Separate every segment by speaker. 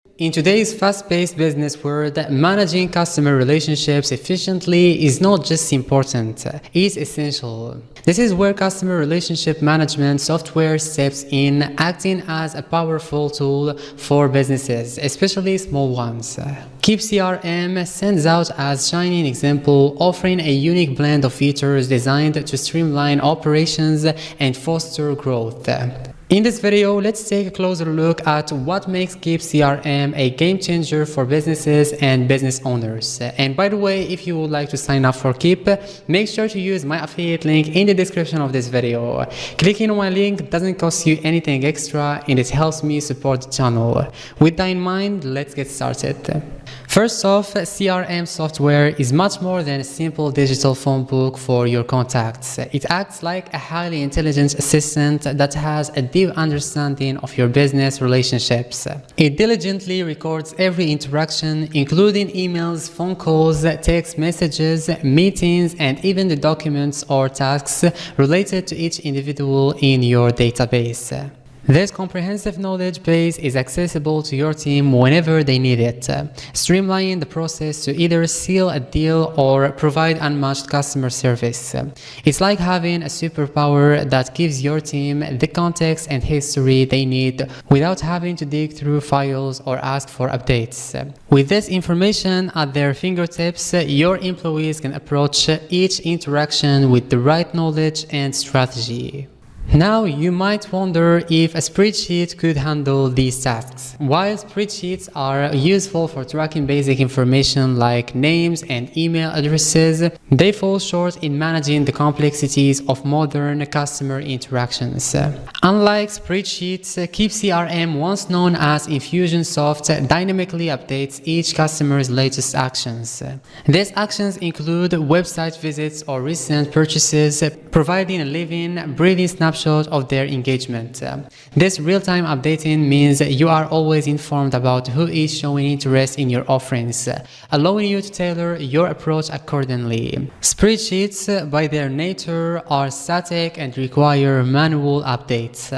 Speaker 1: In today's fast-paced business world, managing customer relationships efficiently is not just important, it's essential. This is where customer relationship management software steps in, acting as a powerful tool for businesses, especially small ones. Keap CRM stands out as a shining example, offering a unique blend of features designed to streamline operations and foster growth. In this video, let's take a closer look at what makes Keap CRM a game changer for businesses and business owners. And by the way, if you would like to sign up for Keap, make sure to use my affiliate link in the description of this video. Clicking on my link doesn't cost you anything extra and it helps me support the channel. With that in mind, let's get started. First off, CRM software is much more than a simple digital phone book for your contacts. It acts like a highly intelligent assistant that has a deep understanding of your business relationships. It diligently records every interaction, including emails, phone calls, text messages, meetings, and even the documents or tasks related to each individual in your database. This comprehensive knowledge base is accessible to your team whenever they need it, streamlining the process to either seal a deal or provide unmatched customer service. It's like having a superpower that gives your team the context and history they need without having to dig through files or ask for updates. With this information at their fingertips, your employees can approach each interaction with the right knowledge and strategy. Now, you might wonder if a spreadsheet could handle these tasks. While spreadsheets are useful for tracking basic information like names and email addresses, they fall short in managing the complexities of modern customer interactions. Unlike spreadsheets, Keap CRM, once known as Infusionsoft, dynamically updates each customer's latest actions. These actions include website visits or recent purchases, providing a living, breathing snapshot of their engagement. This real-time updating means you are always informed about who is showing interest in your offerings, allowing you to tailor your approach accordingly. Spreadsheets, by their nature, are static and require manual updates,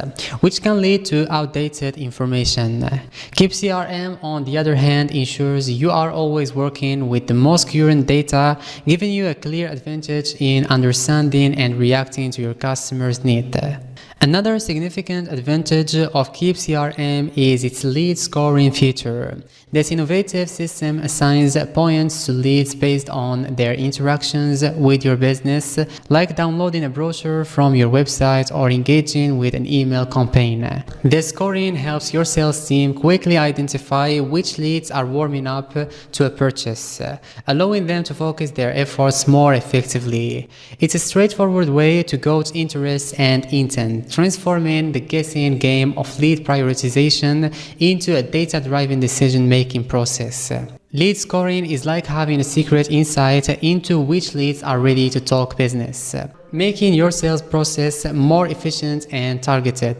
Speaker 1: which can lead to outdated information. Keap CRM, on the other hand, ensures you are always working with the most current data, giving you a clear advantage in understanding and reacting to your customers' needs. Another significant advantage of Keap CRM is its lead scoring feature. This innovative system assigns points to leads based on their interactions with your business, like downloading a brochure from your website or engaging with an email campaign. This scoring helps your sales team quickly identify which leads are warming up to a purchase, allowing them to focus their efforts more effectively. It's a straightforward way to gauge interest and intent, transforming the guessing game of lead prioritization into a data-driven decision-making process. Lead scoring is like having a secret insight into which leads are ready to talk business, making your sales process more efficient and targeted.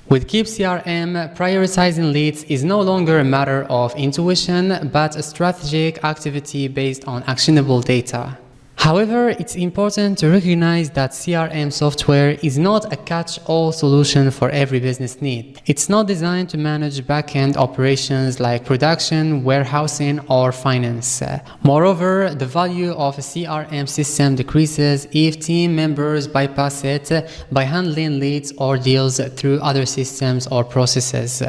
Speaker 1: With Keap CRM, prioritizing leads is no longer a matter of intuition, but a strategic activity based on actionable data. However, it's important to recognize that CRM software is not a catch-all solution for every business need. It's not designed to manage back-end operations like production, warehousing, or finance. Moreover, the value of a CRM system decreases if team members bypass it by handling leads or deals through other systems or processes.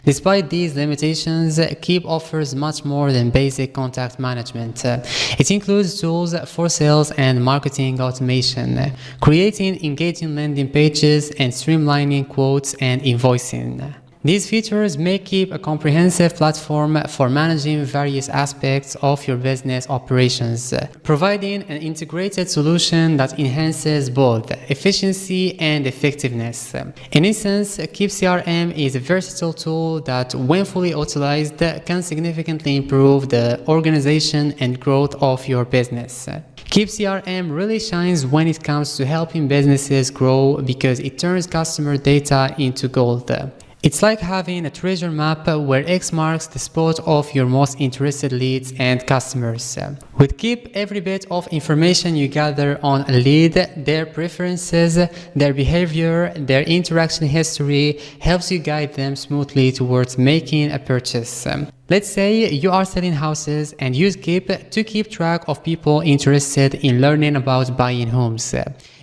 Speaker 1: Despite these limitations, Keap offers much more than basic contact management. It includes tools for sales and marketing automation, creating engaging landing pages, and streamlining quotes and invoicing. These features make Keap a comprehensive platform for managing various aspects of your business operations, providing an integrated solution that enhances both efficiency and effectiveness. In essence, Keap CRM is a versatile tool that, when fully utilized, can significantly improve the organization and growth of your business. Keap CRM really shines when it comes to helping businesses grow because it turns customer data into gold. It's like having a treasure map where X marks the spot of your most interested leads and customers. With Keap, every bit of information you gather on a lead, their preferences, their behavior, their interaction history, helps you guide them smoothly towards making a purchase. Let's say you are selling houses and use Keap to keep track of people interested in learning about buying homes.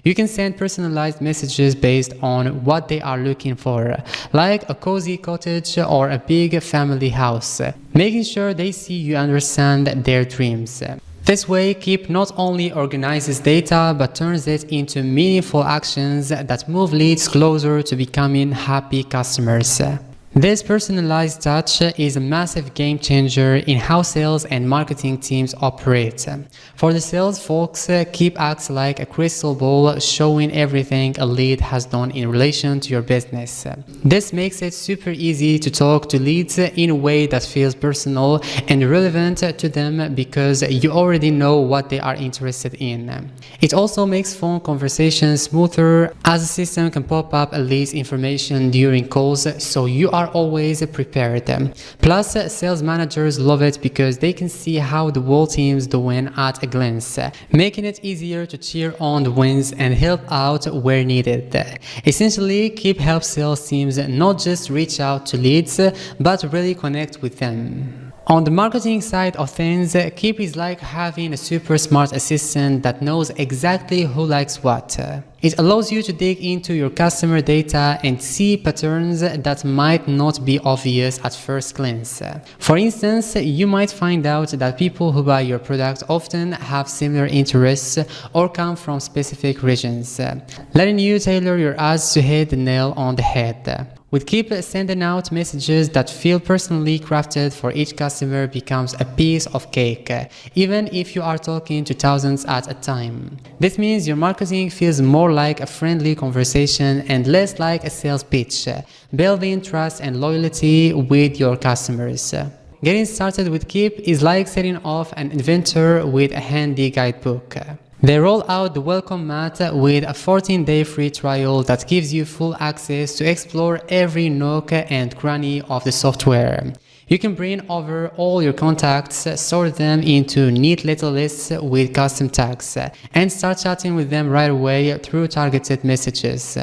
Speaker 1: You can send personalized messages based on what they are looking for, like a cozy cottage or a big family house, making sure they see you understand their dreams. This way, Keap not only organizes data but turns it into meaningful actions that move leads closer to becoming happy customers. This personalized touch is a massive game changer in how sales and marketing teams operate. For the sales folks, Keap acts like a crystal ball showing everything a lead has done in relation to your business. This makes it super easy to talk to leads in a way that feels personal and relevant to them because you already know what they are interested in. It also makes phone conversations smoother as the system can pop up a lead's information during calls, so you are always prepared. Plus, sales managers love it because they can see how the whole team's doing at a glance, making it easier to cheer on the wins and help out where needed. Essentially, Keap helps sales teams not just reach out to leads, but really connect with them. On the marketing side of things, Keap is like having a super smart assistant that knows exactly who likes what. It allows you to dig into your customer data and see patterns that might not be obvious at first glance. For instance, you might find out that people who buy your product often have similar interests or come from specific regions, letting you tailor your ads to hit the nail on the head. With Keap, sending out messages that feel personally crafted for each customer becomes a piece of cake, even if you are talking to thousands at a time. This means your marketing feels more like a friendly conversation and less like a sales pitch, building trust and loyalty with your customers. Getting started with Keap is like setting off an adventure with a handy guidebook. They roll out the welcome mat with a 14-day free trial that gives you full access to explore every nook and cranny of the software. You can bring over all your contacts, sort them into neat little lists with custom tags, and start chatting with them right away through targeted messages.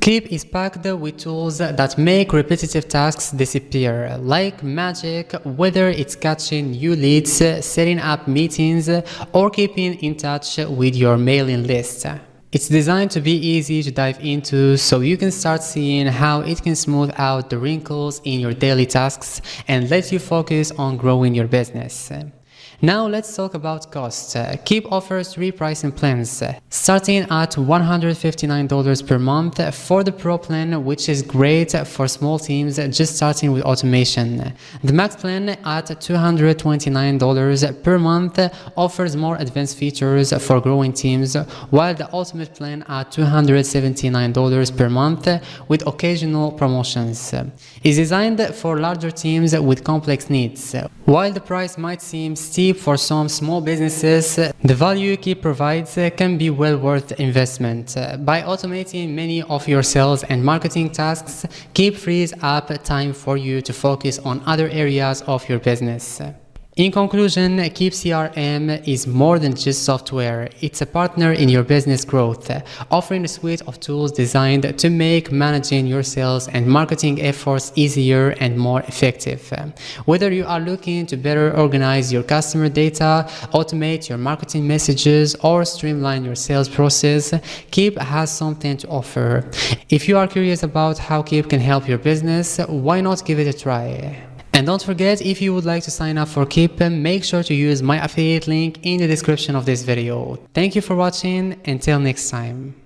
Speaker 1: Keap is packed with tools that make repetitive tasks disappear, like magic, whether it's catching new leads, setting up meetings, or keeping in touch with your mailing list. It's designed to be easy to dive into so you can start seeing how it can smooth out the wrinkles in your daily tasks and let you focus on growing your business. Now let's talk about cost. Keap offers 3 pricing plans, starting at $159 per month for the Pro plan, which is great for small teams just starting with automation. The Max plan at $229 per month offers more advanced features for growing teams, while the Ultimate plan at $279 per month with occasional promotions is designed for larger teams with complex needs. While the price might seem steep for some small businesses, the value Keap provides can be well worth the investment. By automating many of your sales and marketing tasks, Keap frees up time for you to focus on other areas of your business. In conclusion, Keap CRM is more than just software. It's a partner in your business growth, offering a suite of tools designed to make managing your sales and marketing efforts easier and more effective. Whether you are looking to better organize your customer data, automate your marketing messages, or streamline your sales process, Keap has something to offer. If you are curious about how Keap can help your business, why not give it a try? And don't forget, if you would like to sign up for Keap, make sure to use my affiliate link in the description of this video. Thank you for watching. Until next time.